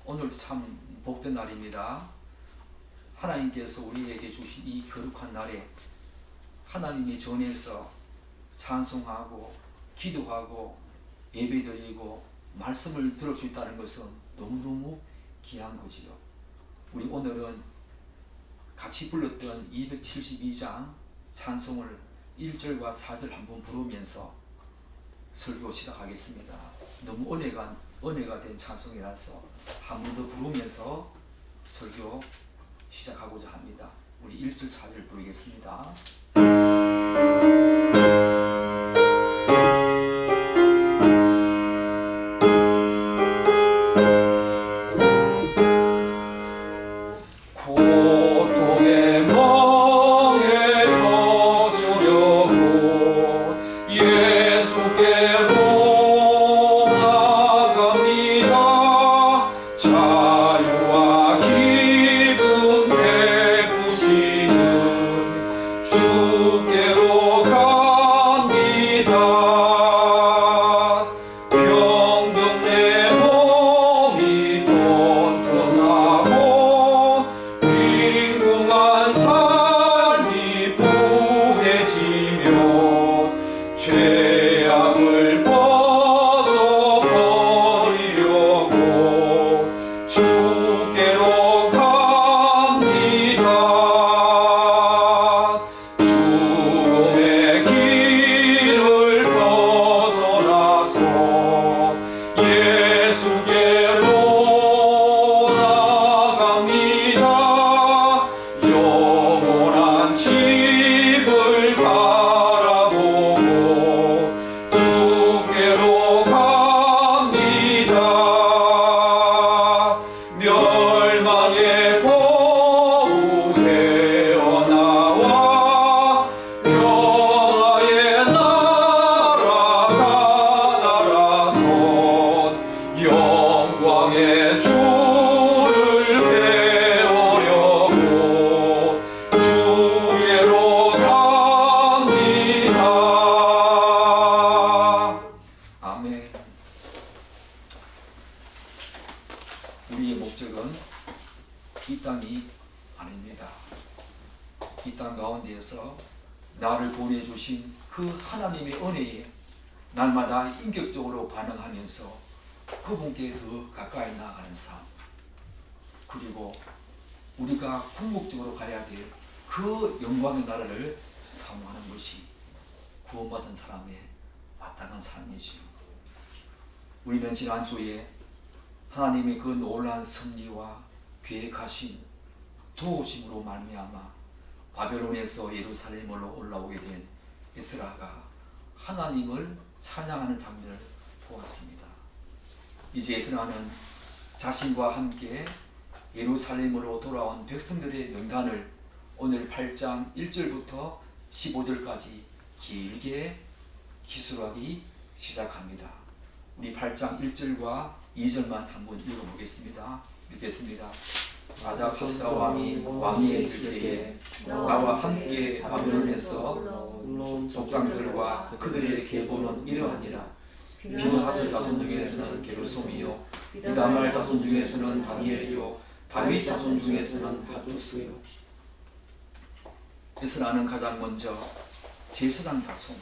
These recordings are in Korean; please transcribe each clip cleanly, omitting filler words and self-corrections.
오늘 참 복된 날입니다. 하나님께서 우리에게 주신 이 거룩한 날에 하나님의 전에서 찬송하고 기도하고 예배드리고 말씀을 들을 수 있다는 것은 너무너무 귀한 거지요. 우리 오늘은 같이 불렀던 272장 찬송을 1절과 4절 한번 부르면서 설교 시작하겠습니다. 너무 은혜가 된 찬송이라서 한 번 더 부르면서 설교 시작하고자 합니다. 우리 1절 4절 부르겠습니다. 우리의 목적은 이 땅이 아닙니다. 이 땅 가운데에서 나를 보내주신 그 하나님의 은혜에 날마다 인격적으로 반응하면서 그분께 더 가까이 나아가는 삶, 그리고 우리가 궁극적으로 가야 될 그 영광의 나라를 사모하는 것이 구원받은 사람의 마땅한 삶이지요. 우리는 지난주에 하나님의 그 놀라운 섭리와 계획하신 도우심으로 말미암아 바벨론에서 예루살렘으로 올라오게 된 에스라가 하나님을 찬양하는 장면을 보았습니다. 이제 에스라는 자신과 함께 예루살렘으로 돌아온 백성들의 명단을 오늘 8장 1절부터 15절까지 길게 기술하기 시작합니다. 우리 8장 1절과 2절만 한번 읽어보겠습니다. 읽겠습니다. 아닥사스다 왕이 있을 때에 나와 함께 바벨론에서 족장들과 그들의 계보는 이러하니라. 비느하스 자손 중에서는 게르솜이요 이다말 자손 중에서는 다니엘이요 다윗 자손 중에서는 하투스요. 에스라는 가장 먼저 제사장 자손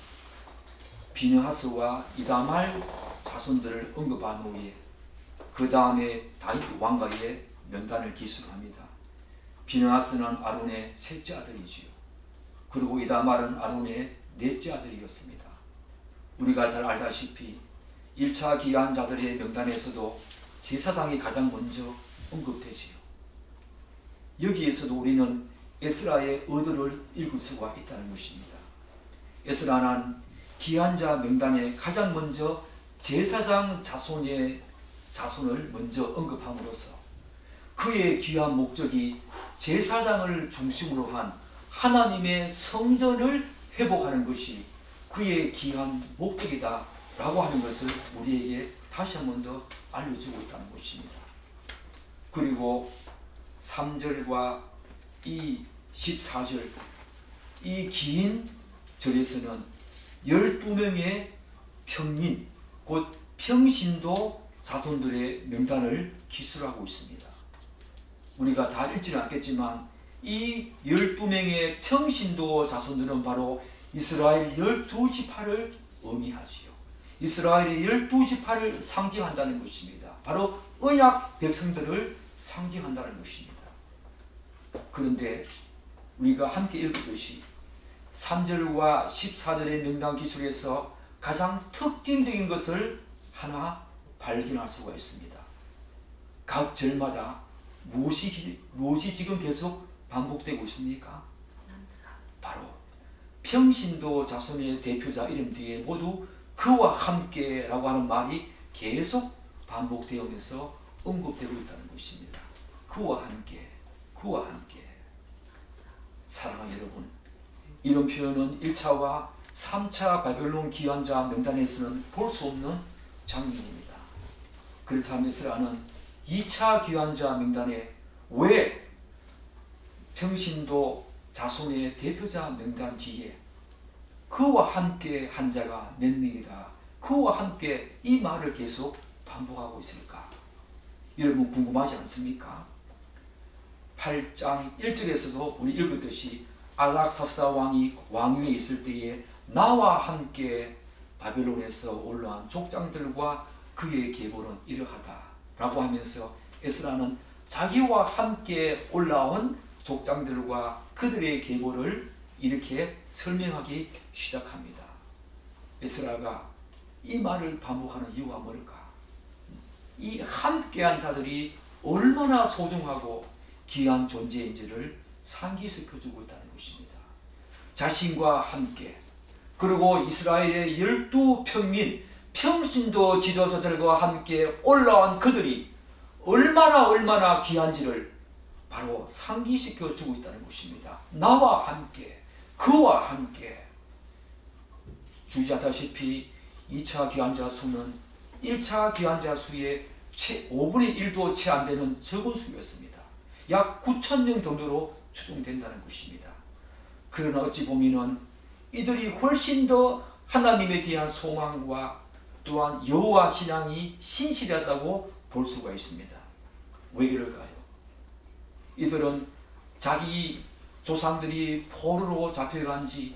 비느하스와 이다말 자손들을 언급한 후에 그 다음에 다윗 왕가의 명단을 기술합니다. 비느하스는 아론의 셋째 아들이지요. 그리고 이다말은 아론의 넷째 아들이었습니다. 우리가 잘 알다시피 1차 기한자들의 명단에서도 제사장이 가장 먼저 언급되지요. 여기에서도 우리는 에스라의 의도를 읽을 수가 있다는 것입니다. 에스라는 기한자 명단에 가장 먼저 제사장 자손을 먼저 언급함으로써 그의 귀한 목적이 제사장을 중심으로 한 하나님의 성전을 회복하는 것이 그의 귀한 목적이다 라고 하는 것을 우리에게 다시 한 번 더 알려주고 있다는 것입니다. 그리고 3절과 이 14절 이 긴 절에서는 12명의 평민 곧 평신도 자손들의 명단을 기술하고 있습니다. 우리가 다 읽지는 않겠지만 이 12명의 평신도 자손들은 바로 이스라엘 12지파를 의미하지요. 이스라엘의 12지파를 상징한다는 것입니다. 바로 언약 백성들을 상징한다는 것입니다. 그런데 우리가 함께 읽었듯이 3절과 14절의 명단 기술에서 가장 특징적인 것을 하나 발견할 수가 있습니다. 각 절마다 무엇이 지금 계속 반복되고 있습니까? 바로 평신도 자손의 대표자 이름 뒤에 모두 그와 함께 라고 하는 말이 계속 반복되면서 언급되고 있다는 것입니다. 그와 함께, 그와 함께. 사랑하는 여러분, 이런 표현은 1차와 3차 바벨론 기환자 명단에서는 볼 수 없는 장면입니다. 그렇다면 이스라엘은 2차 기환자 명단에 왜 평신도 자손의 대표자 명단 뒤에 그와 함께 한 자가 몇 명이다, 그와 함께 이 말을 계속 반복하고 있을까? 여러분 궁금하지 않습니까? 8장 1절에서도 우리 읽었듯이 아닥사스다 왕이 왕위에 있을 때에 나와 함께 바벨론에서 올라온 족장들과 그의 계보는 이러하다 라고 하면서 에스라는 자기와 함께 올라온 족장들과 그들의 계보를 이렇게 설명하기 시작합니다. 에스라가 이 말을 반복하는 이유가 뭘까? 이 함께한 자들이 얼마나 소중하고 귀한 존재인지를 상기시켜주고 있다는 것입니다. 자신과 함께, 그리고 이스라엘의 12평민 평신도 지도자들과 함께 올라온 그들이 얼마나 귀한지를 바로 상기시켜주고 있다는 것입니다. 나와 함께, 그와 함께. 주의하다시피 2차 귀환자 수는 1차 귀환자 수의 5분의 1도 채 안 되는 적은 수였습니다. 약 9,000명 정도로 추정된다는 것입니다. 그러나 어찌 보면은 이들이 훨씬 더 하나님에 대한 소망과 또한 여호와 신앙이 신실하다고 볼 수가 있습니다. 왜 그럴까요? 이들은 자기 조상들이 포로로 잡혀간 지,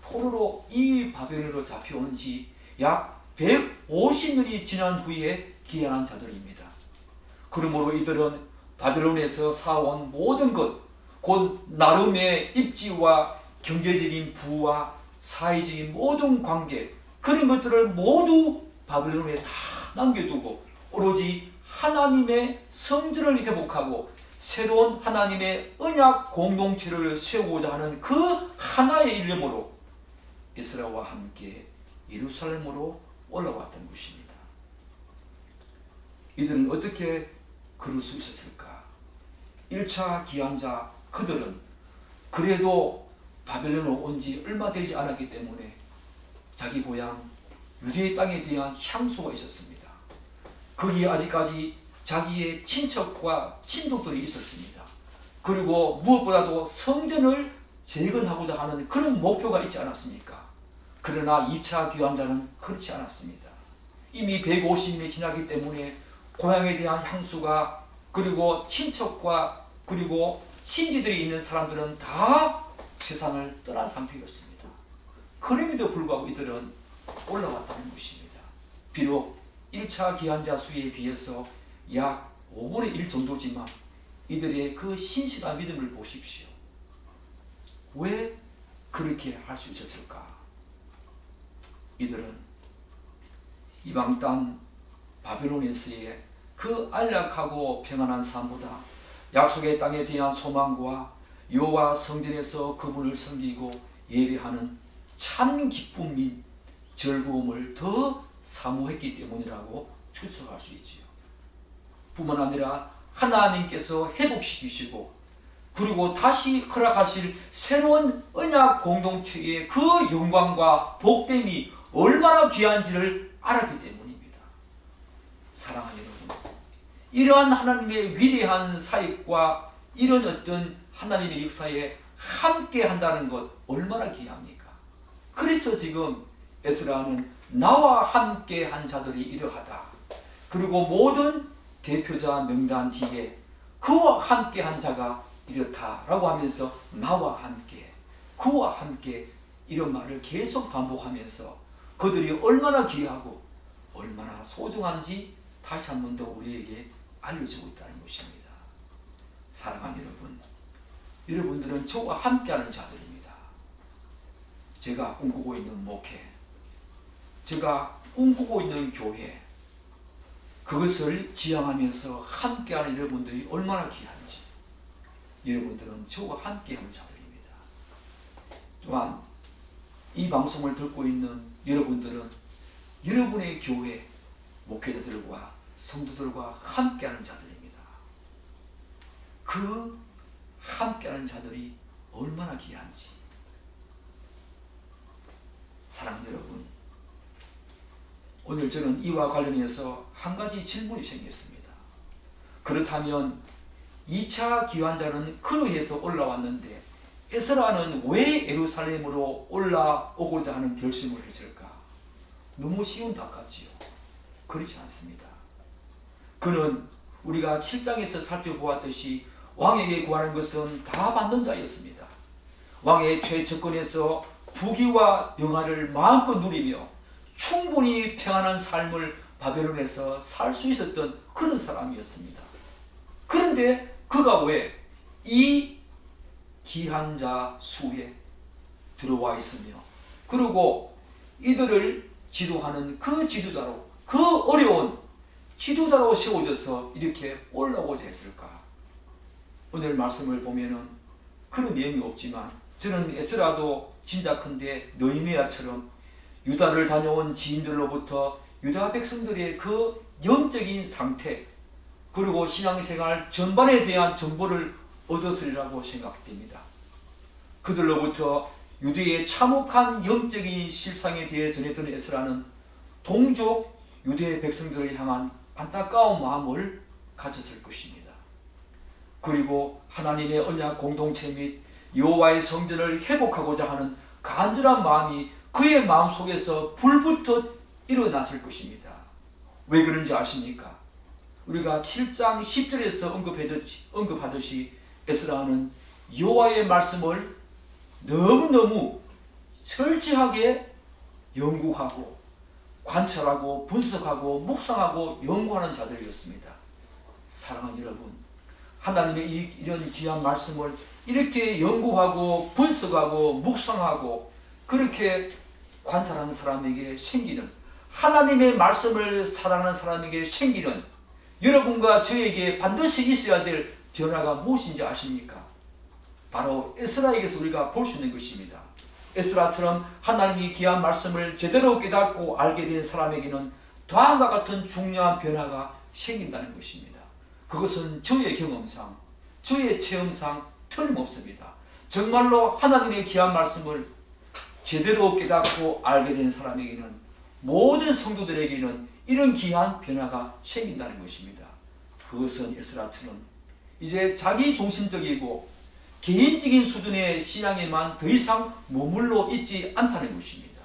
포로로 이 바벨론으로 잡혀온 지 약 150년이 지난 후에 귀환한 자들입니다. 그러므로 이들은 바벨론에서 사온 모든 것, 곧 나름의 입지와 경제적인 부와 사회적인 모든 관계, 그런 것들을 모두 바벨론에 다 남겨두고 오로지 하나님의 성전을 회복하고 새로운 하나님의 언약 공동체를 세우고자 하는 그 하나의 일념으로 이스라엘과 함께 예루살렘으로 올라왔던 것입니다. 이들은 어떻게 그럴 수 있었을까? 1차 기환자 그들은 그래도 바벨론으로 온 지 얼마 되지 않았기 때문에 자기 고향 유대의 땅에 대한 향수가 있었습니다. 거기에 아직까지 자기의 친척과 친족들이 있었습니다. 그리고 무엇보다도 성전을 재건하고자 하는 그런 목표가 있지 않았습니까? 그러나 2차 귀환자는 그렇지 않았습니다. 이미 150년이 지나기 때문에 고향에 대한 향수가, 그리고 친척과 그리고 친지들이 있는 사람들은 다 세상을 떠난 상태였습니다. 그럼에도 불구하고 이들은 올라왔다는 것입니다. 비록 1차 귀환자 수에 비해서 약 5분의 1 정도지만 이들의 그 신실한 믿음을 보십시오. 왜 그렇게 할 수 있었을까? 이들은 이방 땅 바벨론에서의 그 안락하고 평안한 삶보다 약속의 땅에 대한 소망과 여호와 성전에서 그분을 섬기고 예배하는 참 기쁨 및 즐거움을 더 사모했기 때문이라고 추측할 수 있지요. 뿐만 아니라 하나님께서 회복시키시고 그리고 다시 허락하실 새로운 언약 공동체의 그 영광과 복됨이 얼마나 귀한지를 알았기 때문입니다. 사랑하는 여러분, 이러한 하나님의 위대한 사역과 이런 어떤 하나님의 역사에 함께 한다는 것 얼마나 귀합니까? 그래서 지금 에스라는 나와 함께 한 자들이 이러하다. 그리고 모든 대표자 명단 뒤에 그와 함께 한 자가 이렇다라고 하면서 나와 함께, 그와 함께 이런 말을 계속 반복하면서 그들이 얼마나 귀하고 얼마나 소중한지 다시 한 번 더 우리에게 알려주고 있다는 것입니다. 사랑하는 여러분, 여러분들은 저와 함께하는 자들입니다. 제가 꿈꾸고 있는 목회, 제가 꿈꾸고 있는 교회, 그것을 지향하면서 함께하는 여러분들이 얼마나 귀한지 여러분들은 저와 함께하는 자들입니다. 또한 이 방송을 듣고 있는 여러분들은 여러분의 교회 목회자들과 성도들과 함께하는 자들입니다. 그 함께하는 자들이 얼마나 귀한지. 사랑하는 여러분, 오늘 저는 이와 관련해서 한 가지 질문이 생겼습니다. 그렇다면 2차 기환자는 그로해서 올라왔는데 에스라는 왜 예루살렘으로 올라오고자 하는 결심을 했을까? 너무 쉬운 답 같지요? 그렇지 않습니다. 그는 우리가 7장에서 살펴보았듯이 왕에게 구하는 것은 다 받는 자였습니다. 왕의 최측근에서 부귀와 영화를 마음껏 누리며 충분히 평안한 삶을 바벨론에서 살 수 있었던 그런 사람이었습니다. 그런데 그가 왜 이 귀한 자 수에 들어와 있으며 그리고 이들을 지도하는 그 지도자로, 그 어려운 지도자로 세워져서 이렇게 올라오고자 했을까? 오늘 말씀을 보면은 그런 내용이 없지만 저는 에스라도 짐작컨대 느헤미야처럼 유다를 다녀온 지인들로부터 유다 백성들의 그 영적인 상태 그리고 신앙생활 전반에 대한 정보를 얻었으리라고 생각됩니다. 그들로부터 유대의 참혹한 영적인 실상에 대해 전해드는 에스라는 동족 유대 백성들을 향한 안타까운 마음을 가졌을 것입니다. 그리고 하나님의 언약 공동체 및 여호와의 성전을 회복하고자 하는 간절한 마음이 그의 마음속에서 불붙어 일어났을 것입니다. 왜 그런지 아십니까? 우리가 7장 10절에서 언급하듯이 에스라는 여호와의 말씀을 너무너무 철저하게 연구하고 관찰하고 분석하고 묵상하고 연구하는 자들이었습니다. 사랑하는 여러분, 하나님의 이런 귀한 말씀을 이렇게 연구하고 분석하고 묵상하고 그렇게 관찰하는 사람에게 생기는, 하나님의 말씀을 사랑하는 사람에게 생기는 여러분과 저에게 반드시 있어야 될 변화가 무엇인지 아십니까? 바로 에스라에게서 우리가 볼 수 있는 것입니다. 에스라처럼 하나님이 귀한 말씀을 제대로 깨닫고 알게 된 사람에게는 다음과 같은 중요한 변화가 생긴다는 것입니다. 그것은 저의 경험상, 저의 체험상 틀림없습니다. 정말로 하나님의 귀한 말씀을 제대로 깨닫고 알게 된 사람에게는, 모든 성도들에게는 이런 귀한 변화가 생긴다는 것입니다. 그것은 에스라처럼 이제 자기 중심적이고 개인적인 수준의 신앙에만 더 이상 머물러 있지 않다는 것입니다.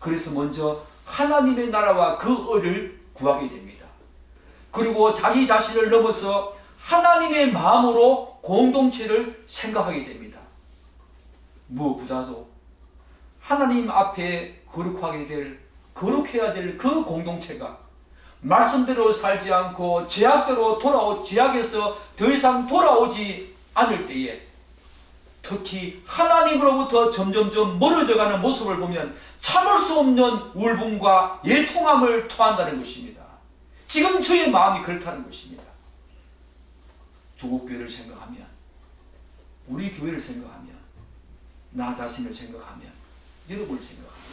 그래서 먼저 하나님의 나라와 그 의를 구하게 됩니다. 그리고 자기 자신을 넘어서 하나님의 마음으로 공동체를 생각하게 됩니다. 무엇보다도 하나님 앞에 거룩해야 될 그 공동체가 말씀대로 살지 않고 죄악에서 더 이상 돌아오지 않을 때에, 특히 하나님으로부터 점점점 멀어져가는 모습을 보면 참을 수 없는 울분과 애통함을 토한다는 것입니다. 지금 저의 마음이 그렇다는 것입니다. 조국교회를 생각하면, 우리 교회를 생각하면, 나 자신을 생각하면, 여러분을 생각하면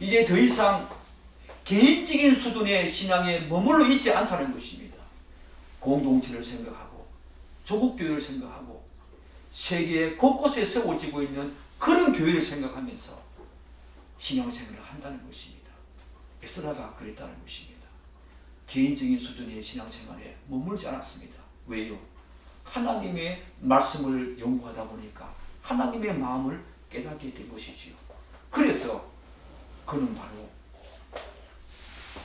이제 더 이상 개인적인 수준의 신앙에 머물러 있지 않다는 것입니다. 공동체를 생각하고 조국교회를 생각하고 세계 곳곳에 세워지고 있는 그런 교회를 생각하면서 신앙생활을 한다는 것입니다. 에스라가 그랬다는 것입니다. 개인적인 수준의 신앙생활에 머물지 않았습니다. 왜요? 하나님의 말씀을 연구하다 보니까 하나님의 마음을 깨닫게 된 것이지요. 그래서 그는 바로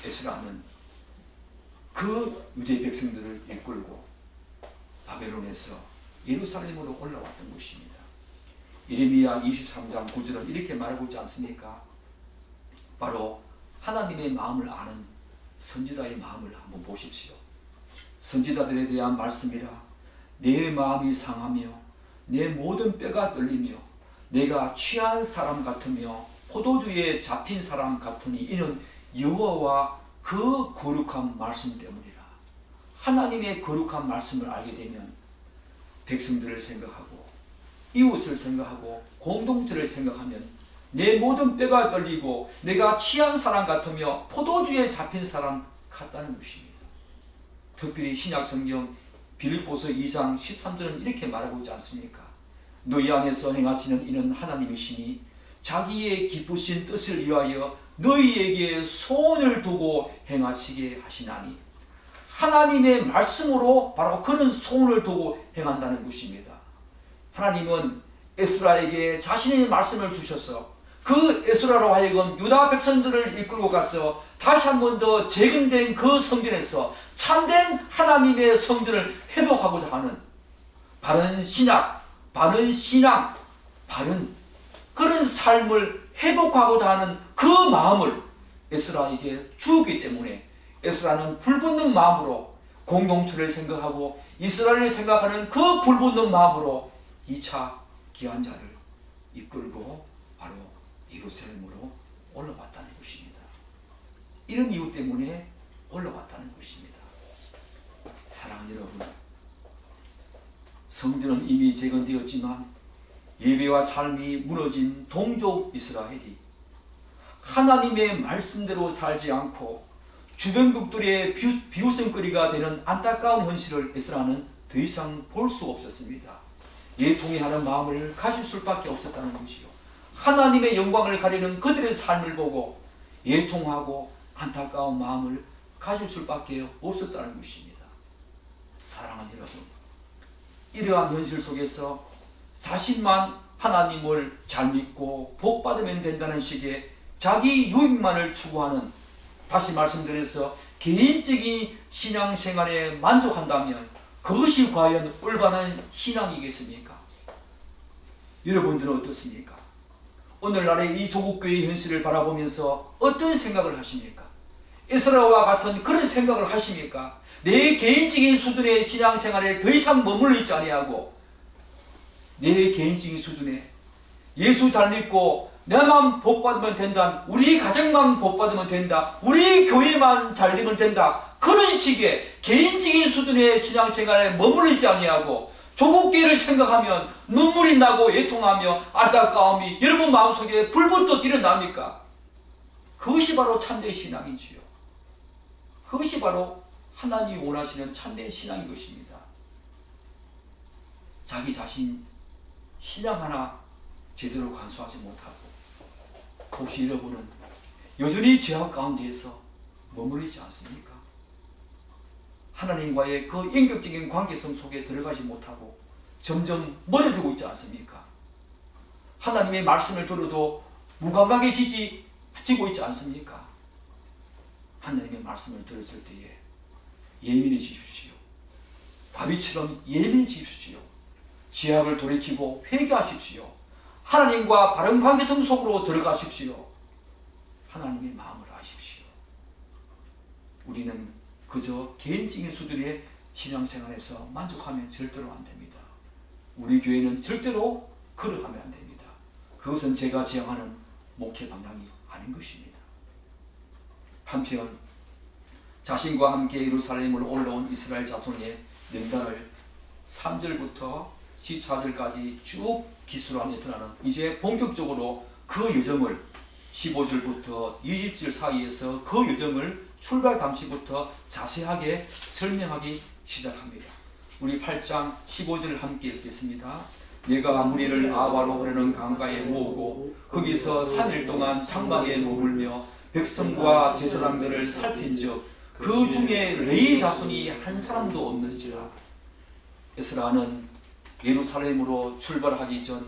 에스라는 그 유대 백성들을 이끌고 바벨론에서 예루살렘으로 올라왔던 것입니다. 예레미야 23장 9절은 이렇게 말하고 있지 않습니까? 바로 하나님의 마음을 아는 선지자의 마음을 한번 보십시오. 선지자들에 대한 말씀이라. 내 마음이 상하며 내 모든 뼈가 떨리며 내가 취한 사람 같으며 포도주에 잡힌 사람 같으니 이는 여호와와 그 거룩한 말씀 때문이라. 하나님의 거룩한 말씀을 알게 되면 백성들을 생각하고 이웃을 생각하고 공동체를 생각하면 내 모든 뼈가 떨리고 내가 취한 사람 같으며 포도주에 잡힌 사람 같다는 것입니다. 특별히 신약성경 빌립보서 2장 13절은 이렇게 말하고 있지 않습니까? 너희 안에서 행하시는 이는 하나님이시니 자기의 기쁘신 뜻을 위하여 너희에게 소원을 두고 행하시게 하시나니, 하나님의 말씀으로 바로 그런 소원을 두고 행한다는 것입니다. 하나님은 에스라에게 자신의 말씀을 주셔서 그 에스라로 하여금 유다 백성들을 이끌고 가서 다시 한 번 더 재건된 그 성전에서 참된 하나님의 성전을 회복하고자 하는 바른 신약, 바른 신앙, 바른 그런 삶을 회복하고자 하는 그 마음을 에스라에게 주었기 때문에 에스라는 불붙는 마음으로 공동체를 생각하고 이스라엘을 생각하는 그 불붙는 마음으로 2차 기한자를 이끌고 바로 예루살렘으로 올라왔다는 것입니다. 이런 이유 때문에 올라왔다는 것입니다. 사랑하는 여러분, 성전은 이미 재건되었지만 예배와 삶이 무너진 동족 이스라엘이 하나님의 말씀대로 살지 않고 주변국들의 비웃음거리가 되는 안타까운 현실을 에스라는 더 이상 볼 수 없었습니다. 예통해하는 마음을 가질 수밖에 없었다는 것이요. 하나님의 영광을 가리는 그들의 삶을 보고 예통하고 안타까운 마음을 가질 수밖에 없었다는 것입니다. 사랑하는 여러분, 이러한 현실 속에서 자신만 하나님을 잘 믿고 복받으면 된다는 식의 자기 유익만을 추구하는, 다시 말씀드려서 개인적인 신앙생활에 만족한다면 그것이 과연 올바른 신앙이겠습니까? 여러분들은 어떻습니까? 오늘날의 이 조국교회의 현실을 바라보면서 어떤 생각을 하십니까? 에스라와 같은 그런 생각을 하십니까? 내 개인적인 수준의 신앙생활에 더 이상 머물러 있지 아니하고 내 개인적인 수준에 예수 잘 믿고 내만 복받으면 된다, 우리 가정만 복받으면 된다, 우리 교회만 잘 되면 된다, 그런 식의 개인적인 수준의 신앙생활에 머물러 있지 아니하고 조국교회를 생각하면 눈물이 나고 애통하며 안타까움이 여러분 마음속에 불붙듯 일어납니까? 그것이 바로 참된 신앙이지요. 그것이 바로 하나님이 원하시는 참된 신앙인 것입니다. 자기 자신 신앙 하나 제대로 간수하지 못하고 혹시 여러분은 여전히 죄악 가운데에서 머무르지 있지 않습니까? 하나님과의 그 인격적인 관계성 속에 들어가지 못하고 점점 멀어지고 있지 않습니까? 하나님의 말씀을 들어도 무감각에 지고 있지 않습니까? 하나님의 말씀을 들었을 때에 예민해지십시오. 다윗처럼 예민해지십시오. 죄악을 돌이키고 회개하십시오. 하나님과 바른 관계성 속으로 들어가십시오. 하나님의 마음을 아십시오. 우리는 그저 개인적인 수준의 신앙생활에서 만족하면 절대로 안 됩니다. 우리 교회는 절대로 그러하면 안 됩니다. 그것은 제가 지향하는 목회 방향이 아닌 것입니다. 한편 자신과 함께 예루살렘으로 올라온 이스라엘 자손의 명단을 3절부터 14절까지 쭉 기술한 에스라는 이제 본격적으로 그 여정을 15절부터 20절 사이에서 그 여정을 출발 당시부터 자세하게 설명하기 시작합니다. 우리 8장 15절을 함께 읽겠습니다. 내가 무리를 아와로 흐르는 강가에 모으고 거기서 3일 동안 장막에 머물며 백성과 제사장들을 살핀즉 그 중에 레위 자손이 한 사람도 없는지라. 에스라는 예루살렘으로 출발하기 전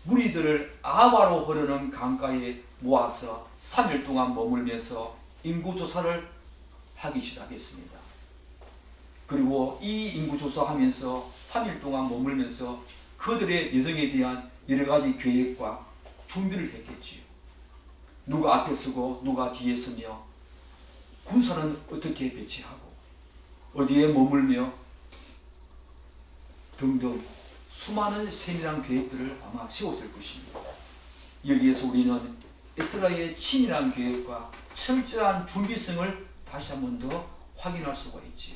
무리들을 아와로 흐르는 강가에 모아서 3일 동안 머물면서 인구조사를 하기 시작했습니다. 그리고 이 인구조사하면서 3일 동안 머물면서 그들의 여정에 대한 여러 가지 계획과 준비를 했겠지요. 누가 앞에 서고 누가 뒤에 서며 군사는 어떻게 배치하고 어디에 머물며 등등 수많은 세밀한 계획들을 아마 세웠을 것입니다. 여기에서 우리는 에스라의 치밀한 계획과 철저한 준비성을 다시 한 번 더 확인할 수가 있지요.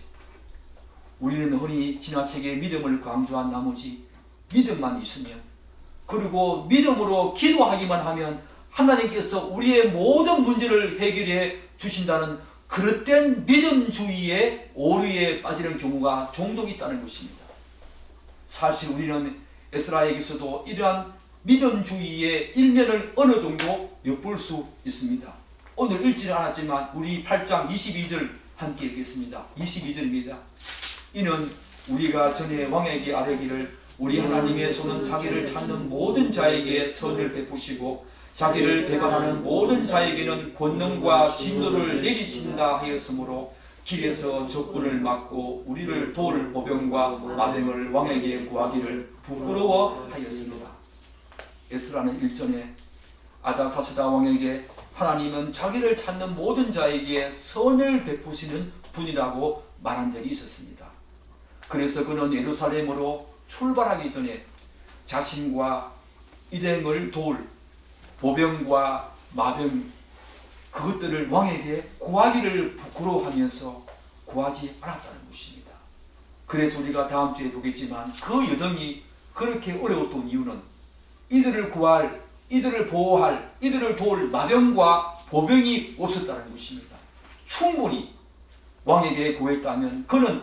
우리는 흔히 지나치게 믿음을 강조한 나머지 믿음만 있으면, 그리고 믿음으로 기도하기만 하면 하나님께서 우리의 모든 문제를 해결해 주신다는 그릇된 믿음주의의 오류에 빠지는 경우가 종종 있다는 것입니다. 사실 우리는 에스라에게서도 이러한 믿음주의의 일면을 어느 정도 엿볼 수 있습니다. 오늘 읽지는 않았지만 우리 8장 22절 함께 읽겠습니다. 22절입니다. 이는 우리가 전에 왕에게 아뢰기를 우리 하나님의 손은 자기를 찾는 모든 자에게 선을 베푸시고 자기를 배반하는 모든 자에게는 권능과 진노를 내리신다 하였으므로 길에서 적군을 막고 우리를 도울 보병과 마병을 왕에게 구하기를 부끄러워하였습니다. 에스라는 일전에 아닥사스다 왕에게 하나님은 자기를 찾는 모든 자에게 선을 베푸시는 분이라고 말한 적이 있었습니다. 그래서 그는 예루살렘으로 출발하기 전에 자신과 일행을 도울 보병과 마병 그것들을 왕에게 구하기를 부끄러워하면서 구하지 않았다는 것입니다. 그래서 우리가 다음 주에 보겠지만 그 여정이 그렇게 어려웠던 이유는 이들을 구할, 이들을 보호할, 이들을 도울 마병과 보병이 없었다는 것입니다. 충분히 왕에게 구했다면 그는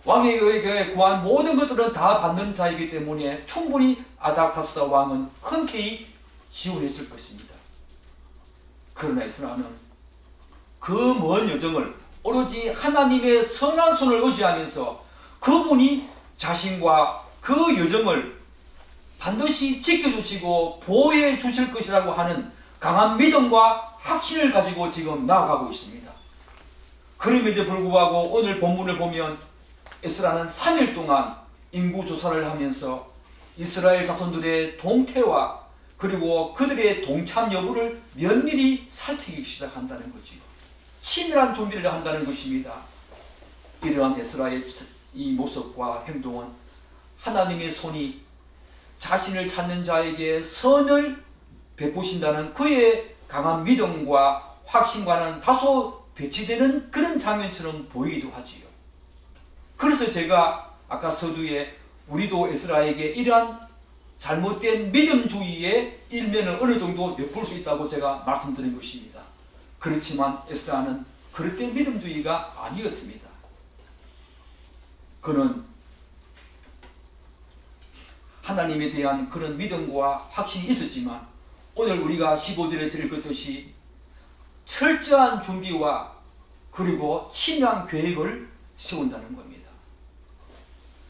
왕에게 구한 모든 것들은 다 받는 자이기 때문에 충분히 아닥사스다 왕은 흔쾌히 지원했을 것입니다. 그러나 에스라는 그 먼 여정을 오로지 하나님의 선한 손을 의지하면서 그분이 자신과 그 여정을 반드시 지켜주시고 보호해 주실 것이라고 하는 강한 믿음과 확신을 가지고 지금 나아가고 있습니다. 그럼에도 불구하고 오늘 본문을 보면 에스라는 3일 동안 인구조사를 하면서 이스라엘 자손들의 동태와 그리고 그들의 동참 여부를 면밀히 살피기 시작한다는 거지요. 치밀한 준비를 한다는 것입니다. 이러한 에스라의 이 모습과 행동은 하나님의 손이 자신을 찾는 자에게 선을 베푸신다는 그의 강한 믿음과 확신과는 다소 배치되는 그런 장면처럼 보이기도 하지요. 그래서 제가 아까 서두에 우리도 에스라에게 이러한 잘못된 믿음주의의 일면을 어느 정도 엿볼 수 있다고 제가 말씀드린 것입니다. 그렇지만 에스라는 그릇된 믿음주의가 아니었습니다. 그는 하나님에 대한 그런 믿음과 확신이 있었지만 오늘 우리가 15절에서 읽었듯이 철저한 준비와 그리고 치밀한 계획을 세운다는 겁니다.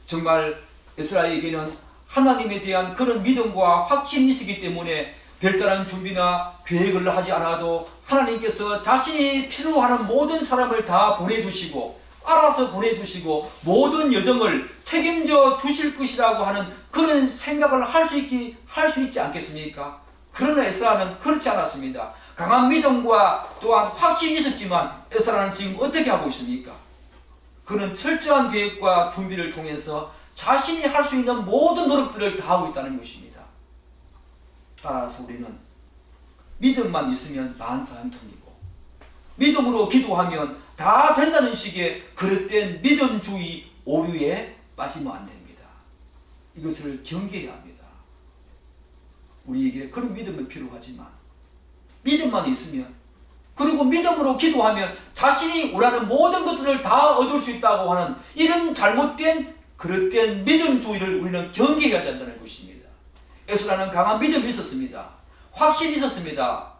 정말 에스라에게는 하나님에 대한 그런 믿음과 확신이 있었기 때문에 별다른 준비나 계획을 하지 않아도 하나님께서 자신이 필요하는 모든 사람을 다 보내주시고 알아서 보내주시고 모든 여정을 책임져 주실 것이라고 하는 그런 생각을 할 수 있지 않겠습니까? 그러나 에스라는 그렇지 않았습니다. 강한 믿음과 또한 확신이 있었지만 에스라는 지금 어떻게 하고 있습니까? 그는 철저한 계획과 준비를 통해서 자신이 할 수 있는 모든 노력들을 다 하고 있다는 것입니다. 따라서 우리는 믿음만 있으면 만사형통이고 믿음으로 기도하면 다 된다는 식의 그릇된 믿음주의 오류에 빠지면 안 됩니다. 이것을 경계해야 합니다. 우리에게 그런 믿음은 필요하지만 믿음만 있으면 그리고 믿음으로 기도하면 자신이 원하는 모든 것들을 다 얻을 수 있다고 하는 이런 잘못된 그릇된 믿음주의를 우리는 경계해야 된다는 것입니다. 에스라는 강한 믿음이 있었습니다. 확신이 있었습니다.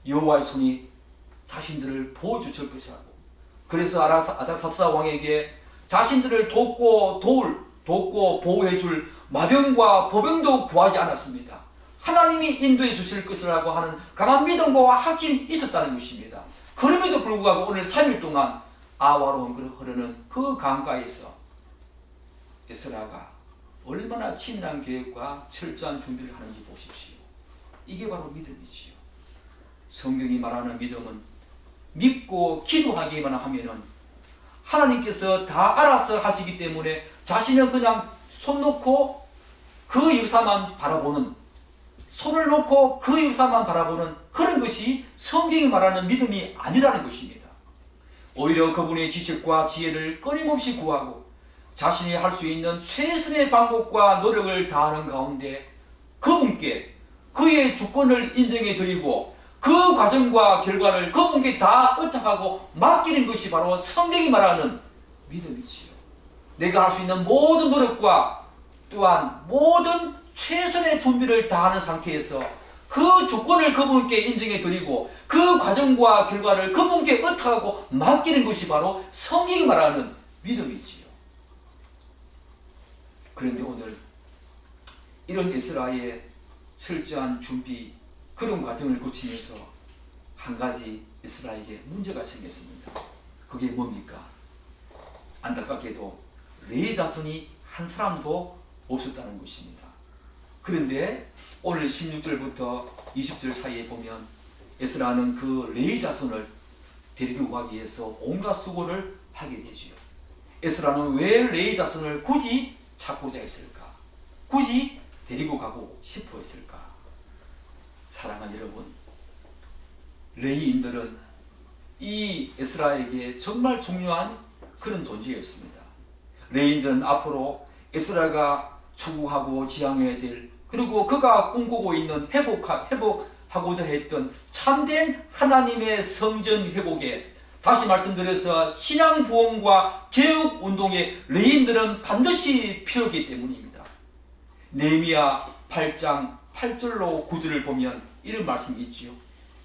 여호와의 손이 자신들을 보호주실 것이라고. 그래서 아닥사스다 왕에게 자신들을 돕고 보호해줄 마병과 보병도 구하지 않았습니다. 하나님이 인도해 주실 것이라고 하는 강한 믿음과 확신이 있었다는 것입니다. 그럼에도 불구하고 오늘 3일 동안 아와로 흐르는 그 강가에서 에스라가 얼마나 치밀한 계획과 철저한 준비를 하는지 보십시오. 이게 바로 믿음이지요. 성경이 말하는 믿음은 믿고 기도하기만 하면은 하나님께서 다 알아서 하시기 때문에 자신은 그냥 손 놓고 그 역사만 바라보는, 손을 놓고 그 역사만 바라보는 그런 것이 성경이 말하는 믿음이 아니라는 것입니다. 오히려 그분의 지식과 지혜를 끊임없이 구하고 자신이 할 수 있는 최선의 방법과 노력을 다하는 가운데 그분께 그의 주권을 인정해 드리고 그 과정과 결과를 그분께 다 의탁하고 맡기는 것이 바로 성경이 말하는 믿음이지요. 내가 할 수 있는 모든 노력과 또한 모든 최선의 준비를 다하는 상태에서 그 주권을 그분께 인정해 드리고 그 과정과 결과를 그분께 의탁하고 맡기는 것이 바로 성경이 말하는 믿음이지요. 그런데 오늘 이런 에스라의 철저한 준비, 그런 과정을 거치면서 한 가지 에스라에게 문제가 생겼습니다. 그게 뭡니까? 안타깝게도 레위 자손이 한 사람도 없었다는 것입니다. 그런데 오늘 16절부터 20절 사이에 보면 에스라는 그 레위 자손을 데리고 가기 위해서 온갖 수고를 하게 되지요. 에스라는 왜 레위 자손을 굳이 찾고자 했을까? 굳이 데리고 가고 싶어 했을까? 사랑하는 여러분, 레위인들은 이 에스라에게 정말 중요한 그런 존재였습니다. 레위인들은 앞으로 에스라가 추구하고 지향해야 될, 그리고 그가 꿈꾸고 있는 회복하고자 했던 참된 하나님의 성전 회복에, 다시 말씀드려서 신앙 부흥과 개혁 운동에 레위인들은 반드시 필요하기 때문입니다. 느헤미야 8장 8절로 9절을 보면 이런 말씀이 있지요.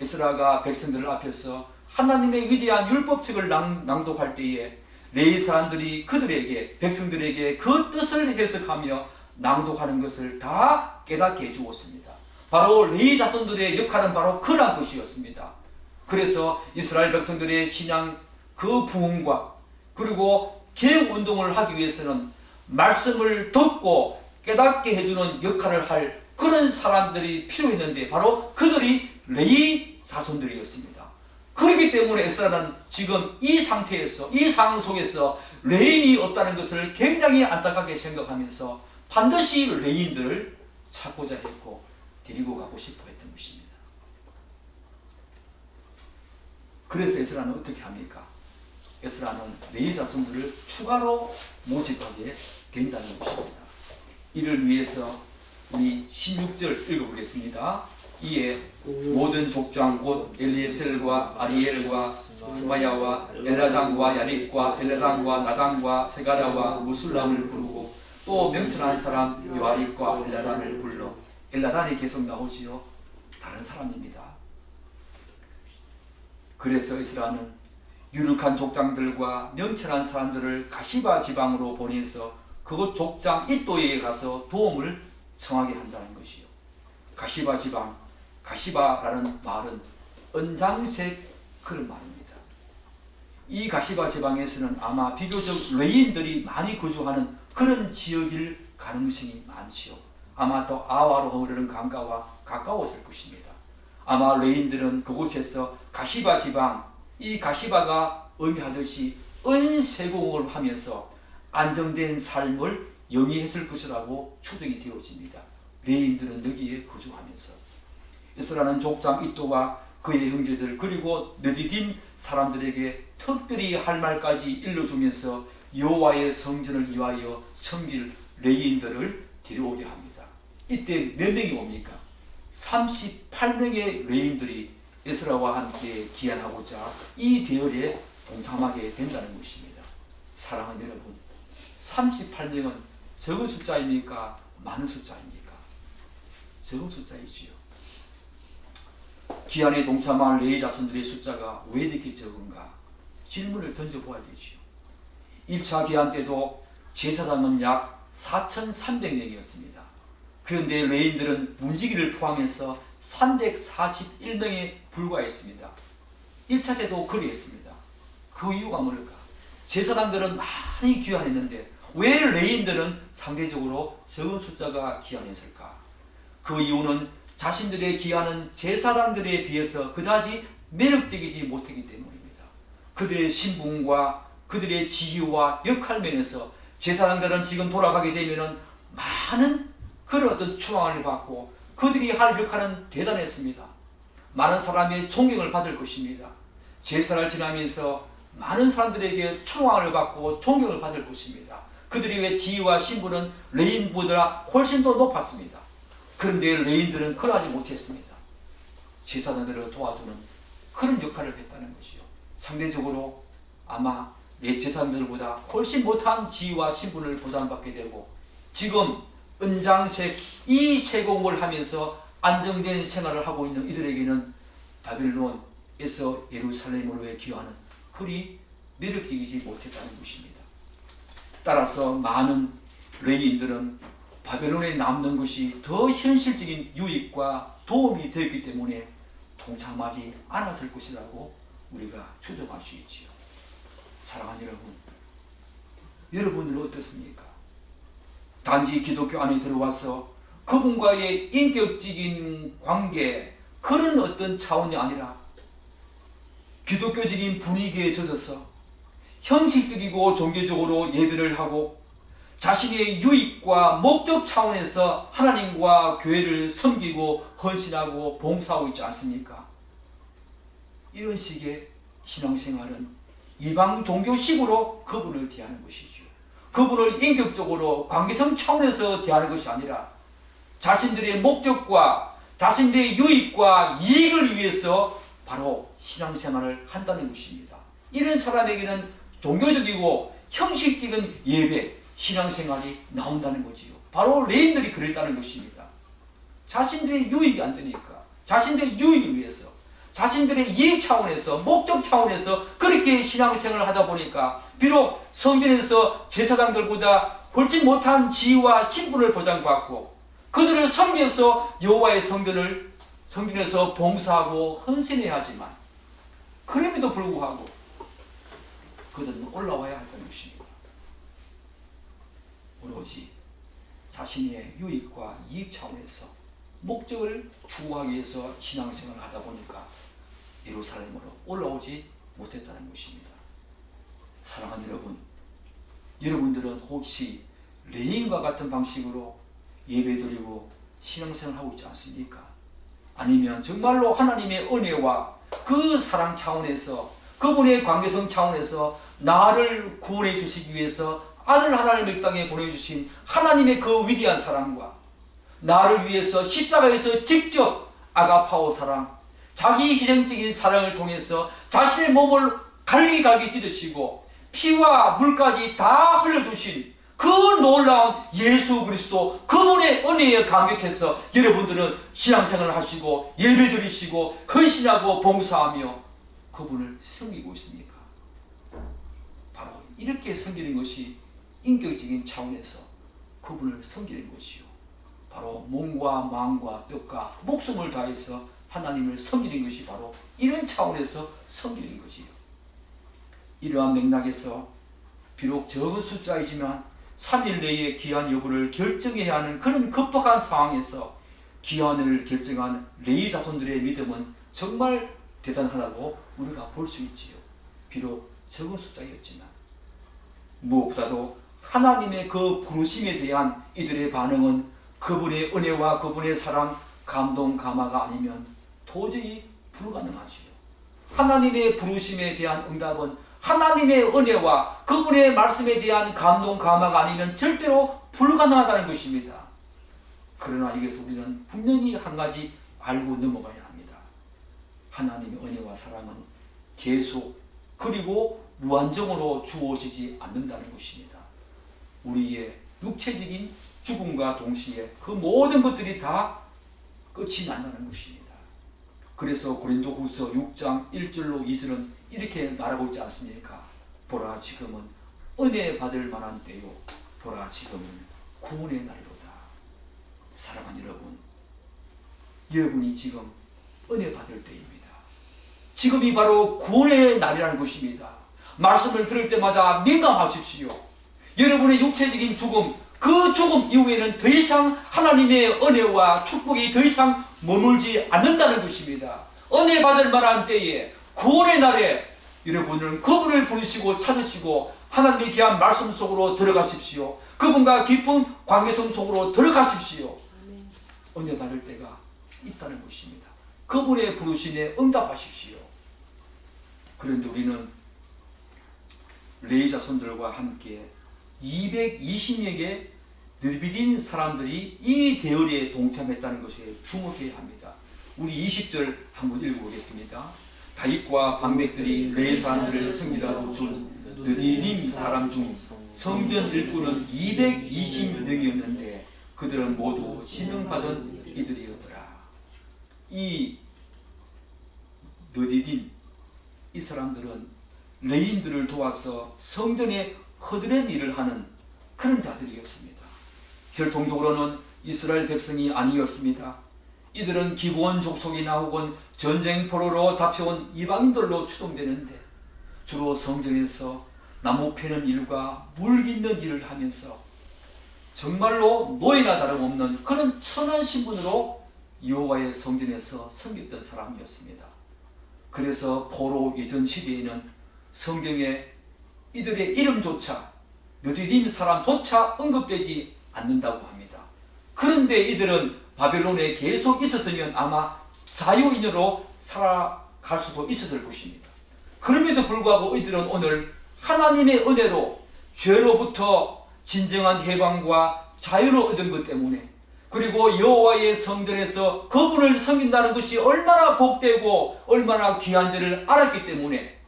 에스라가 백성들 앞에서 하나님의 위대한 율법책을 낭독할 때에 레위 사람들이 그들에게, 백성들에게 그 뜻을 해석하며 낭독하는 것을 다 깨닫게 해주었습니다. 바로 레위 자손들의 역할은 바로 그러한 것이었습니다. 그래서 이스라엘 백성들의 신앙 그 부흥과 그리고 개혁운동을 하기 위해서는 말씀을 듣고 깨닫게 해주는 역할을 할 그런 사람들이 필요했는데 바로 그들이 레위 자손들이었습니다. 그렇기 때문에 에스라는 지금 이 상태에서, 이 상황 속에서 레위인이 없다는 것을 굉장히 안타깝게 생각하면서 반드시 레위인들을 찾고자 했고 데리고 가고 싶어 했던 것입니다. 그래서 에스라는 어떻게 합니까? 에스라는 레위 자손들을 추가로 모집하게 된다는 것입니다. 이를 위해서 우리 16절 읽어보겠습니다. 이에 모든 족장 곧 엘리에셀과 아리엘과 스마야와 엘라단과 야립과 엘라단과 나단과 세가랴와 무술람을 부르고 또 명철한 사람 요아립과 엘라단을 불러. 엘라단이 계속 나오지요. 다른 사람입니다. 그래서 에스라는 유력한 족장들과 명철한 사람들을 가시바 지방으로 보내서 그곳 족장 이또에 가서 도움을 청하게 한다는 것이요. 가시바 지방, 가시바라는 말은 은장색 그런 말입니다. 이 가시바 지방에서는 아마 비교적 레위인들이 많이 거주하는 그런 지역일 가능성이 많지요. 아마 또 아와로 흐르는 강가와 가까웠을 것입니다. 아마 레위인들은 그곳에서 가시바 지방, 이 가시바가 의미하듯이 은세공을 하면서 안정된 삶을 영위했을 것이라고 추정이 되어집니다. 레위인들은 여기에 거주하면서 에스라는 족장 이또와 그의 형제들 그리고 느디딤 사람들에게 특별히 할 말까지 일러주면서 여호와의 성전을 위하여 섬길 레위인들을 데려오게 합니다. 이때 몇 명이 옵니까? 38명의 레위인들이 에스라와 함께 기한하고자 이 대열에 동참하게 된다는 것입니다. 사랑하는 여러분, 38명은 적은 숫자입니까? 많은 숫자입니까? 적은 숫자이지요. 기한에 동참할 레위 자손들의 숫자가 왜 이렇게 적은가? 질문을 던져보아야 되지요. 1차 기한 때도 제사장은 약 4,300명이었습니다. 그런데 레위인들은 문지기를 포함해서 341명에 불과했습니다. 1차 때도 그리했습니다. 그 이유가 뭘까? 제사장들은 많이 귀환했는데 왜 레위인들은 상대적으로 적은 숫자가 귀환했을까? 그 이유는 자신들의 귀환은 제사장들에 비해서 그다지 매력적이지 못하기 때문입니다. 그들의 신분과 그들의 지위와 역할 면에서 제사장들은 지금 돌아가게 되면은 많은 그런 어떤 추앙을 받고 그들이 할 역할은 대단했습니다. 많은 사람의 존경을 받을 것입니다. 제사를 지나면서 많은 사람들에게 추앙을 받고 존경을 받을 것입니다. 그들의 지위와 신분은 레위인보다 훨씬 더 높았습니다. 그런데 레위인들은 그러하지 못했습니다. 제사장들을 도와주는 그런 역할을 했다는 것이요. 상대적으로 아마 제사장들보다 훨씬 못한 지위와 신분을 보장받게 되고 지금 은장색 이 세공을 하면서 안정된 생활을 하고 있는 이들에게는 바벨론에서 예루살렘으로의 귀환은 그리 매력적이지 못했다는 것입니다. 따라서 많은 레위인들은 바벨론에 남는 것이 더 현실적인 유익과 도움이 되었기 때문에 동참하지 않았을 것이라고 우리가 추정할 수 있지요. 사랑하는 여러분, 여러분들은 어떻습니까? 단지 기독교 안에 들어와서 그분과의 인격적인 관계 그런 어떤 차원이 아니라 기독교적인 분위기에 젖어서 형식적이고 종교적으로 예배를 하고 자신의 유익과 목적 차원에서 하나님과 교회를 섬기고 헌신하고 봉사하고 있지 않습니까? 이런 식의 신앙생활은 이방 종교식으로 그분을 대하는 것이죠. 그분을 인격적으로 관계성 차원에서 대하는 것이 아니라 자신들의 목적과 자신들의 유익과 이익을 위해서 바로 신앙생활을 한다는 것입니다. 이런 사람에게는 종교적이고 형식적인 예배, 신앙생활이 나온다는 거지요. 바로 레위인들이 그랬다는 것입니다. 자신들의 유익이 안 되니까, 자신들의 유익을 위해서, 자신들의 이익 차원에서, 목적 차원에서 그렇게 신앙생활을 하다 보니까 비록 성전에서 제사장들보다 훨씬 못한 지위와 신분을 보장받고 그들을 섬겨서 여호와의 성전에서 봉사하고 헌신해야 하지만 그럼에도 불구하고 그들은 올라와야 한다는 것입니다. 오로지 자신의 유익과 이익 차원에서 목적을 추구하기 위해서 신앙생활을 하다 보니까 예루살렘으로 올라오지 못했다는 것입니다. 사랑하는 여러분, 여러분들은 혹시 레위인과 같은 방식으로 예배드리고 신앙생활을 하고 있지 않습니까? 아니면 정말로 하나님의 은혜와 그 사랑 차원에서 그분의 관계성 차원에서 나를 구원해 주시기 위해서 아들 하나님을 이 땅에 보내주신 하나님의 그 위대한 사랑과 나를 위해서 십자가에서 직접 아가파오 사랑, 자기 희생적인 사랑을 통해서 자신의 몸을 갈기갈기 찢으시고 피와 물까지 다 흘려주신 그 놀라운 예수 그리스도 그분의 은혜에 감격해서 여러분들은 신앙생활을 하시고 예배드리시고 헌신하고 봉사하며 그분을 섬기고 있습니까? 바로 이렇게 섬기는 것이 인격적인 차원에서 그분을 섬기는 것이요. 바로 몸과 마음과 뜻과 목숨을 다해서 하나님을 섬기는 것이 바로 이런 차원에서 섬기는 것이요. 이러한 맥락에서 비록 적은 숫자이지만 3일 내에 귀환 여부를 결정해야 하는 그런 급박한 상황에서 귀환을 결정한 레위 자손들의 믿음은 정말 대단하다고 우리가 볼 수 있지요. 비록 적은 숫자였지만 무엇보다도 하나님의 그 부르심에 대한 이들의 반응은 그분의 은혜와 그분의 사랑, 감동, 감화가 아니면 도저히 불가능하지요. 하나님의 부르심에 대한 응답은 하나님의 은혜와 그분의 말씀에 대한 감동, 감화가 아니면 절대로 불가능하다는 것입니다. 그러나 여기서 우리는 분명히 한 가지 알고 넘어가야 합니다. 하나님의 은혜와 사랑은 계속 그리고 무한정으로 주어지지 않는다는 것입니다. 우리의 육체적인 죽음과 동시에 그 모든 것들이 다 끝이 난다는 것입니다. 그래서 고린도후서 6장 1절로 2절은 이렇게 말하고 있지 않습니까? 보라 지금은 은혜 받을 만한 때요, 보라 지금은 구원의 날이로다. 사랑하는 여러분, 여러분이 지금 은혜 받을 때입니다. 지금이 바로 구원의 날이라는 것입니다. 말씀을 들을 때마다 민감하십시오. 여러분의 육체적인 죽음, 그 죽음 이후에는 더 이상 하나님의 은혜와 축복이 더 이상 머물지 않는다는 것입니다. 은혜 받을 만한 때에, 구원의 날에 여러분은 그분을 부르시고 찾으시고 하나님의 귀한 말씀 속으로 들어가십시오. 그분과 깊은 관계성 속으로 들어가십시오. 은혜 받을 때가 있다는 것입니다. 그분의 부르심에 응답하십시오. 그런데 우리는 레위 자손들과 함께 220여 개 느비딘 사람들이 이 대열에 동참했다는 것에 주목해야 합니다. 우리 20절 한번 읽어보겠습니다. 다윗과 방백들이 레위 사람들을 승리하고 준 느비딘 사람 중 성전 일꾼은 220명이었는데 그들은 모두 지명받은 이들이었더라. 이 느비딘, 이 사람들은 레위인들을 도와서 성전에 허드렛 일을 하는 그런 자들이었습니다. 결통적으로는 이스라엘 백성이 아니었습니다. 이들은 기브온 족속이나 혹은 전쟁포로로 잡혀온 이방인들로 추동되는데 주로 성전에서 나무 패는 일과 물 깃는 일을 하면서 정말로 노예나 다름없는 그런 천한 신분으로 여호와의 성전에서 섬겼던 사람이었습니다. 그래서 포로 이전 시대에는 성경에 이들의 이름조차, 느디딤 사람조차 언급되지 않는다고 합니다. 그런데 이들은 바벨론에 계속 있었으면 아마 자유인으로 살아갈 수도 있었을 것입니다. 그럼에도 불구하고 이들은 오늘 하나님의 은혜로 죄로부터 진정한 해방과 자유를 얻은 것 때문에, 그리고 여호와의 성전에서 그분을 섬긴다는 것이 얼마나 복되고 얼마나 귀한 줄을 알았기 때문에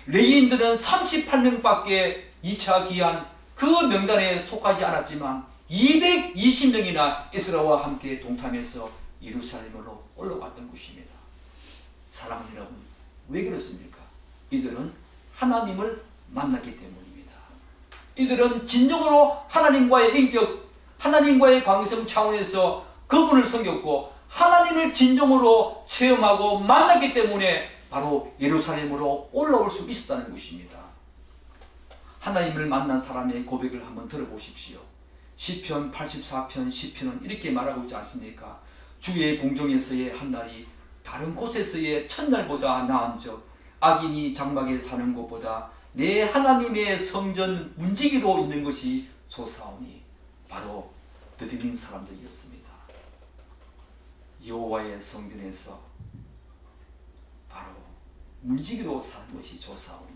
레위인들은 38명밖에 2차 귀한 그 명단에 속하지 않았지만 220명이나 에스라와 함께 동참해서 예루살렘으로 올라갔던 것입니다. 사랑하는 여러분, 왜 그렇습니까? 이들은 하나님을 만났기 때문입니다. 이들은 진정으로 하나님과의 인격, 하나님과의 관계성 차원에서 그분을 섬겼고 하나님을 진정으로 체험하고 만났기 때문에 바로 예루살렘으로 올라올 수 있었다는 것입니다. 하나님을 만난 사람의 고백을 한번 들어보십시오. 시편 84편 10편은 이렇게 말하고 있지 않습니까? 주의 궁정에서의 한날이 다른 곳에서의 첫날보다 나은즉 악인이 장막에 사는 것보다 내 하나님의 성전 문지기로 있는 것이 좋사오니. 바로 느디딤 사람들이었습니다. 여호와의 성전에서 바로 문지기로 사는 것이 좋사오니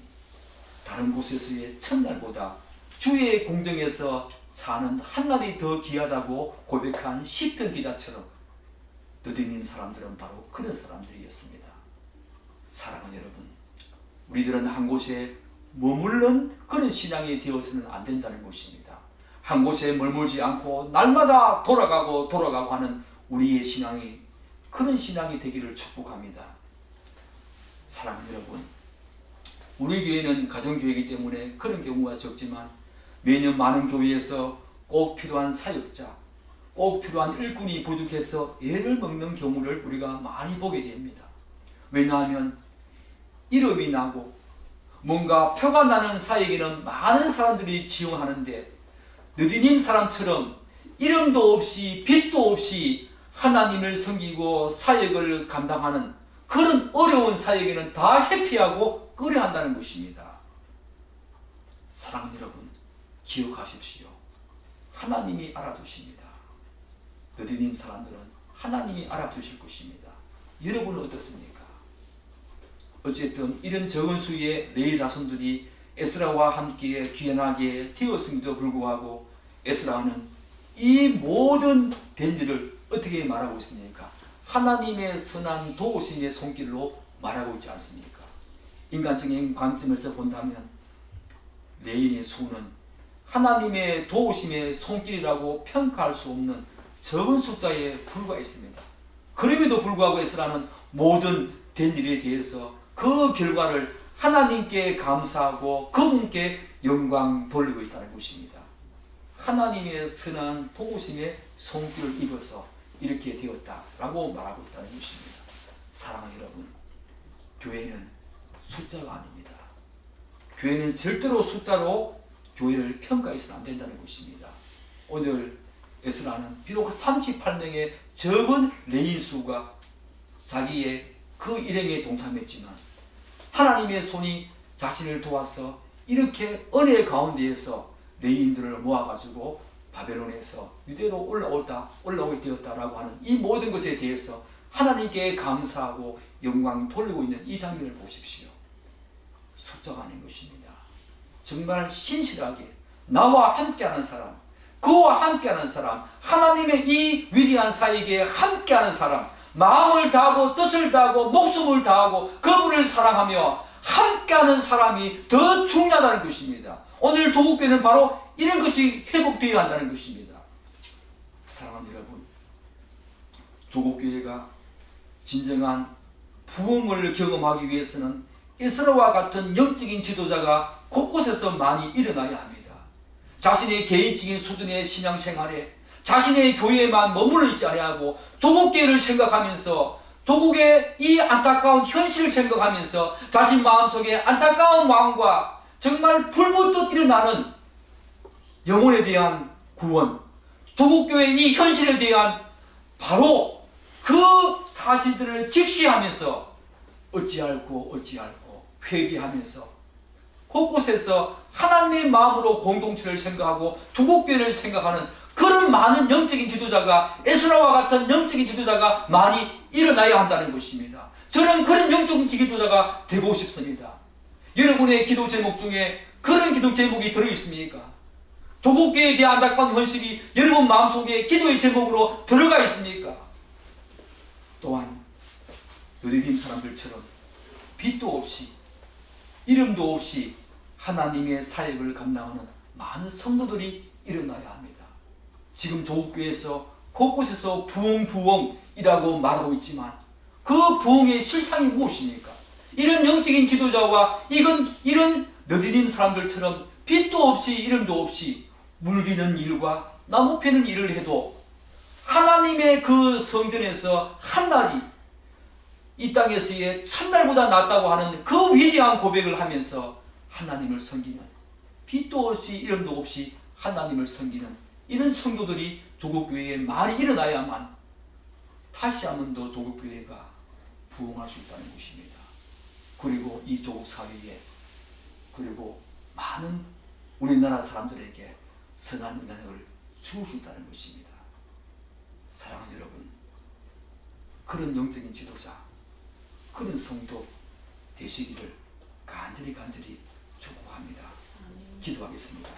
다른 곳에서의 첫날보다 주의 궁정에서 사는 한날이 더 귀하다고 고백한 시편 기자처럼 느디딤 사람들은 바로 그런 사람들이었습니다. 사랑하는 여러분, 우리들은 한 곳에 머무르는 그런 신앙이 되어서는 안 된다는 것입니다. 한 곳에 머물지 않고 날마다 돌아가고 하는 우리의 신앙이 그런 신앙이 되기를 축복합니다. 사랑하는 여러분, 우리 교회는 가정교회이기 때문에 그런 경우가 적지만 매년 많은 교회에서 꼭 필요한 사역자, 꼭 필요한 일꾼이 부족해서 애를 먹는 경우를 우리가 많이 보게 됩니다. 왜냐하면 이름이 나고 뭔가 표가 나는 사역에는 많은 사람들이 지원하는데 느디딤 사람처럼 이름도 없이 빛도 없이 하나님을 섬기고 사역을 감당하는 그런 어려운 사역에는 다 회피하고 꺼려한다는 것입니다. 사랑하는 여러분, 기억하십시오. 하나님이 알아주십니다. 느디딤 사람들은 하나님이 알아주실 것입니다. 여러분은 어떻습니까? 어쨌든 이런 적은 수의 레위 자손들이 에스라와 함께 귀환하게 되었음에도 불구하고 에스라는 이 모든 된 일을 어떻게 말하고 있습니까? 하나님의 선한 도우심의 손길로 말하고 있지 않습니까? 인간적인 관점에서 본다면 레위인의 수는 하나님의 도우심의 손길이라고 평가할 수 없는 적은 숫자에 불과했습니다. 그럼에도 불구하고 에스라는 모든 된 일에 대해서 그 결과를 하나님께 감사하고 그분께 영광 돌리고 있다는 것입니다. 하나님의 선한 도우심의 손길을 입어서 이렇게 되었다라고 말하고 있다는 것입니다. 사랑하는 여러분, 교회는 숫자가 아닙니다. 교회는 절대로 숫자로 교회를 평가해서는 안 된다는 것입니다. 오늘 에스라는 비록 38명의 적은 레인 수가 자기의 그 일행에 동참했지만 하나님의 손이 자신을 도와서 이렇게 은혜 가운데에서 레인들을 모아가지고 바벨론에서 유대로 올라오게 되었다라고 하는 이 모든 것에 대해서 하나님께 감사하고 영광 돌리고 있는 이 장면을 보십시오. 숫자가 아닌 것입니다. 정말 신실하게 나와 함께하는 사람, 그와 함께하는 사람, 하나님의 이 위대한 사역에 함께하는 사람, 마음을 다하고 뜻을 다하고 목숨을 다하고 그분을 사랑하며 함께하는 사람이 더 중요하다는 것입니다. 오늘 조국교회는 바로 이런 것이 회복되어야 한다는 것입니다. 사랑하는 여러분, 조국교회가 진정한 부흥을 경험하기 위해서는 에스라와 같은 영적인 지도자가 곳곳에서 많이 일어나야 합니다. 자신의 개인적인 수준의 신앙생활에 자신의 교회에만 머물러 있지 아니하고 조국교회를 생각하면서 조국의 이 안타까운 현실을 생각하면서 자신 마음속에 안타까운 마음과 정말 불붙듯 일어나는 영혼에 대한 구원, 조국교회의 이 현실에 대한 바로 그 사실들을 직시하면서 어찌할고 회개하면서 곳곳에서 하나님의 마음으로 공동체를 생각하고 조국교회를 생각하는 그런 많은 영적인 지도자가, 에스라와 같은 영적인 지도자가 많이 일어나야 한다는 것입니다. 저는 그런 영적인 지도자가 되고 싶습니다. 여러분의 기도 제목 중에 그런 기도 제목이 들어있습니까? 조국교회에 대한 안타까운 현실이 여러분 마음속에 기도의 제목으로 들어가 있습니까? 또한 느디딤 사람들처럼 빛도 없이 이름도 없이 하나님의 사역을 감당하는 많은 성도들이 일어나야 합니다. 지금 조국교회에서 곳곳에서 부흥이라고 말하고 있지만 그 부흥의 실상이 무엇입니까? 이런 영적인 지도자와 이런 느디딤 사람들처럼 빛도 없이 이름도 없이 물기는 일과 나무 패는 일을 해도 하나님의 그 성전에서 한 날이 이 땅에서의 첫날보다 낫다고 하는 그 위대한 고백을 하면서 하나님을 섬기는, 빛도 없이 이름도 없이 하나님을 섬기는 이런 성도들이 조국교회에 많이 일어나야만 다시 한 번 더 조국교회가 부흥할 수 있다는 것입니다. 그리고 이 조국 사회에, 그리고 많은 우리나라 사람들에게 선한 영향을 줄 수 있다는 것입니다. 사랑하는 여러분, 그런 영적인 지도자, 그런 성도 되시기를 간절히 축복합니다. 기도하겠습니다.